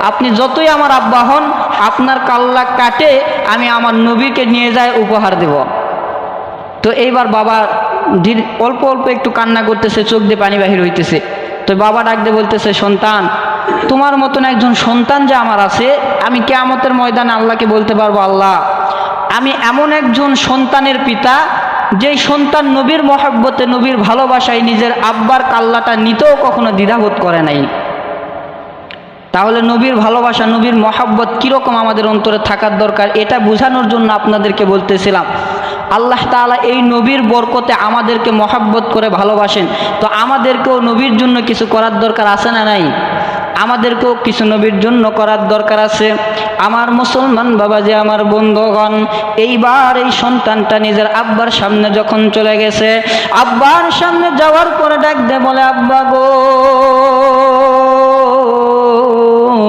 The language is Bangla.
আপনি যতই আমার আব্বা হন, আপনার কাল্লা কাটে আমি আমার নবীকে নিয়ে যাই উপহার দেব। তো এইবার বাবা অল্প অল্প একটু কান্না করতেছে, চোখ দিয়ে পানি বাহির হইতেছে। তো বাবা ডাক দিয়ে বলতেছে, সন্তান, তোমার মতন একজন সন্তান যে আমার আছে, আমি কিয়ামতের ময়দানে আল্লাহকে বলতে পারবো, আল্লাহ আমি এমন একজন সন্তানের পিতা, যেই সন্তান নবীর মহব্বতে, নবীর ভালোবাসায় নিজের আব্বার কাল্লাটা নিতেও কখনো দ্বিধাবোধ করে নাই। তাহলে নবীর ভালোবাসা, নবীর মহব্বত কীরকম আমাদের অন্তরে থাকার দরকার, এটা বোঝানোর জন্য আপনাদেরকে বলতেছিলাম। আল্লাহ তাআলা এই নবীর বরকতে আমাদেরকে মহব্বত করে ভালোবাসেন। তো আমাদেরকেও নবীর জন্য কিছু করার দরকার আছে না নাই? আমাদেরকেও কিছু নবীর জন্য করার দরকার আছে। আমার মুসলমান বাবাজি, আমার বন্ধুগণ, এইবার এই সন্তানটা নিজের আব্বার সামনে যখন চলে গেছে, আব্বার সামনে যাওয়ার পরে ডাক দে বলে, আব্বা গো,